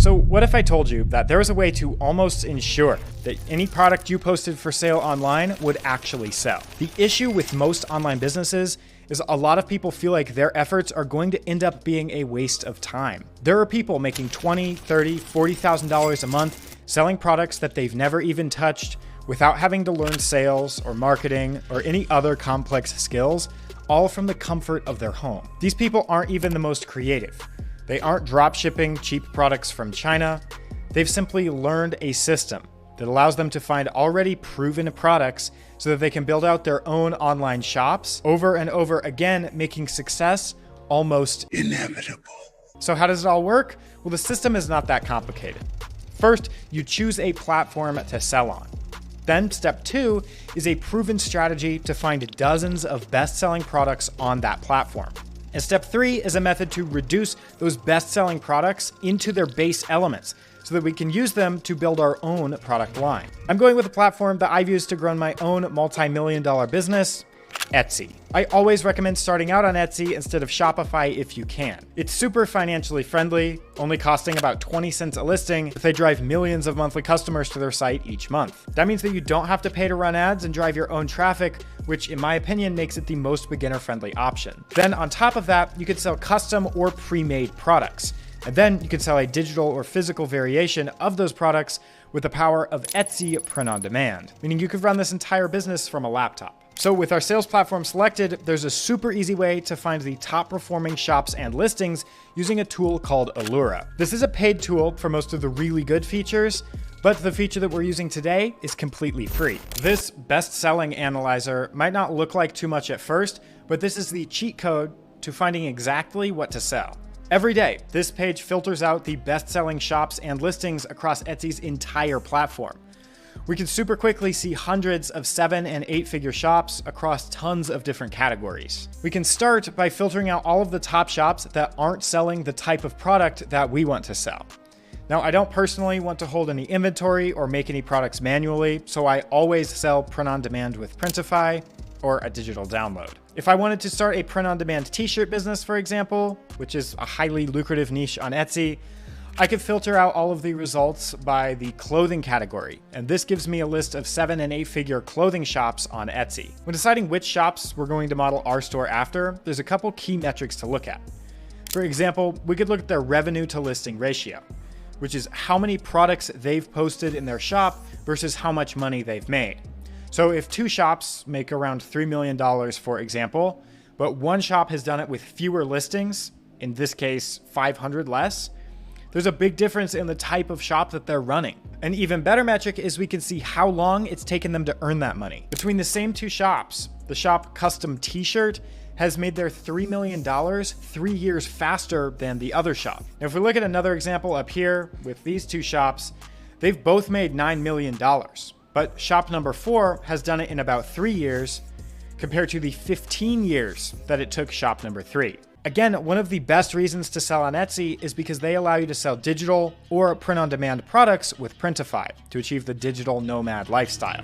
So what if I told you that there was a way to almost ensure that any product you posted for sale online would actually sell? The issue with most online businesses is a lot of people feel like their efforts are going to end up being a waste of time. There are people making $20,000, $30,000, $40,000 a month selling products that they've never even touched without having to learn sales or marketing or any other complex skills, all from the comfort of their home. These people aren't even the most creative. They aren't drop shipping cheap products from China. They've simply learned a system that allows them to find already proven products so that they can build out their own online shops over and over again, making success almost inevitable. So how does it all work? Well, the system is not that complicated. First, you choose a platform to sell on. Then step 2 is a proven strategy to find dozens of best-selling products on that platform. And step 3 is a method to reduce those best-selling products into their base elements so that we can use them to build our own product line. I'm going with a platform that I've used to grow my own multi-million-dollar business, Etsy. I always recommend starting out on Etsy instead of Shopify if you can. It's super financially friendly, only costing about 20 cents a listing, but they drive millions of monthly customers to their site each month. That means that you don't have to pay to run ads and drive your own traffic, which in my opinion makes it the most beginner-friendly option. Then on top of that, you could sell custom or pre-made products. And then you can sell a digital or physical variation of those products with the power of Etsy Print on Demand, meaning you could run this entire business from a laptop. So with our sales platform selected, there's a super easy way to find the top performing shops and listings using a tool called Allura. This is a paid tool for most of the really good features, but the feature that we're using today is completely free. This best-selling analyzer might not look like too much at first, but this is the cheat code to finding exactly what to sell. Every day, this page filters out the best-selling shops and listings across Etsy's entire platform. We can super quickly see hundreds of 7- and 8-figure shops across tons of different categories. We can start by filtering out all of the top shops that aren't selling the type of product that we want to sell. Now, I don't personally want to hold any inventory or make any products manually, so I always sell print on demand with Printify or a digital download. If I wanted to start a print on demand t-shirt business, for example, which is a highly lucrative niche on Etsy, I could filter out all of the results by the clothing category, and this gives me a list of 7- and 8-figure clothing shops on Etsy. When deciding which shops we're going to model our store after, there's a couple key metrics to look at. For example, we could look at their revenue to listing ratio, which is how many products they've posted in their shop versus how much money they've made. So if 2 shops make around $3 million, for example, but one shop has done it with fewer listings, in this case, 500 less, there's a big difference in the type of shop that they're running. An even better metric is we can see how long it's taken them to earn that money. Between the same 2 shops, the shop Custom T-Shirt has made their $3 million 3 years faster than the other shop. Now, if we look at another example up here with these 2 shops, they've both made $9 million, but shop number 4 has done it in about 3 years compared to the 15 years that it took shop number 3. Again, one of the best reasons to sell on Etsy is because they allow you to sell digital or print-on-demand products with Printify to achieve the digital nomad lifestyle.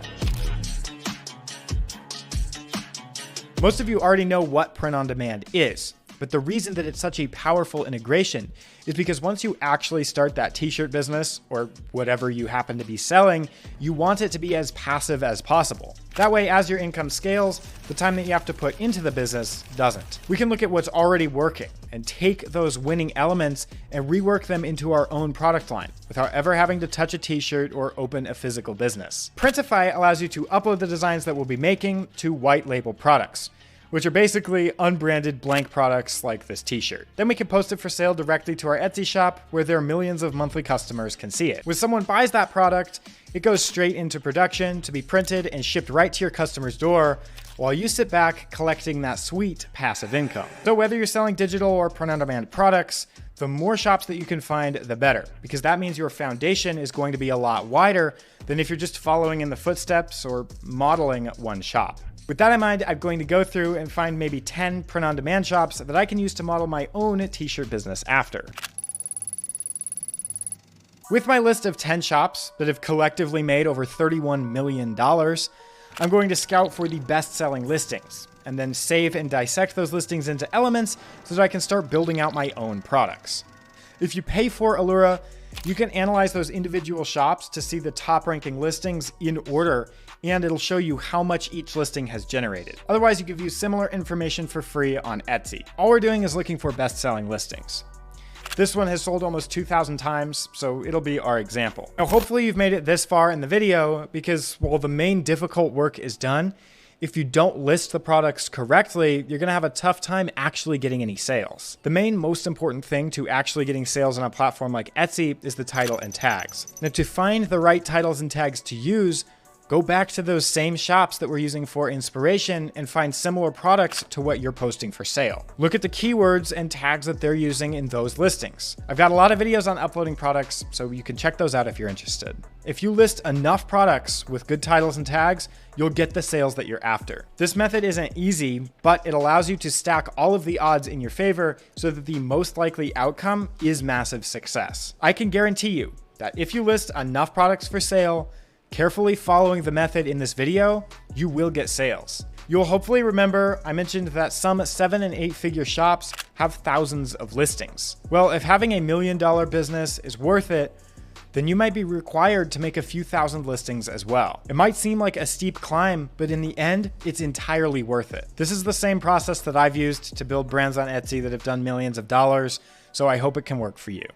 Most of you already know what print-on-demand is, but the reason that it's such a powerful integration is because once you actually start that t-shirt business or whatever you happen to be selling, you want it to be as passive as possible. That way, as your income scales, the time that you have to put into the business doesn't. We can look at what's already working and take those winning elements and rework them into our own product line without ever having to touch a t-shirt or open a physical business. Printify allows you to upload the designs that we'll be making to white label products, which are basically unbranded blank products like this t-shirt. Then we can post it for sale directly to our Etsy shop where their millions of monthly customers can see it. When someone buys that product, it goes straight into production to be printed and shipped right to your customer's door while you sit back collecting that sweet passive income. So whether you're selling digital or print-on-demand products, the more shops that you can find, the better, because that means your foundation is going to be a lot wider than if you're just following in the footsteps or modeling one shop. With that in mind, I'm going to go through and find maybe 10 print-on-demand shops that I can use to model my own t-shirt business after. With my list of 10 shops that have collectively made over $31 million, I'm going to scout for the best-selling listings, and then save and dissect those listings into elements so that I can start building out my own products. If you pay for Allura, You can analyze those individual shops to see the top ranking listings in order, and it'll show you how much each listing has generated. Otherwise, you can view similar information for free on Etsy. All we're doing is looking for best-selling listings. This one has sold almost 2,000 times, so it'll be our example. Now, hopefully you've made it this far in the video because while the main difficult work is done, if you don't list the products correctly, you're gonna have a tough time actually getting any sales. The main most important thing to actually getting sales on a platform like Etsy is the title and tags. Now, to find the right titles and tags to use, go back to those same shops that we're using for inspiration and find similar products to what you're posting for sale. Look at the keywords and tags that they're using in those listings. I've got a lot of videos on uploading products, so you can check those out if you're interested. If you list enough products with good titles and tags, you'll get the sales that you're after. This method isn't easy, but it allows you to stack all of the odds in your favor so that the most likely outcome is massive success. I can guarantee you that if you list enough products for sale, carefully following the method in this video, you will get sales. You'll hopefully remember I mentioned that some 7 and 8 figure shops have thousands of listings. Well, if having $1 million business is worth it, then you might be required to make a few thousand listings as well. It might seem like a steep climb, but in the end, it's entirely worth it. This is the same process that I've used to build brands on Etsy that have done millions of dollars, so I hope it can work for you.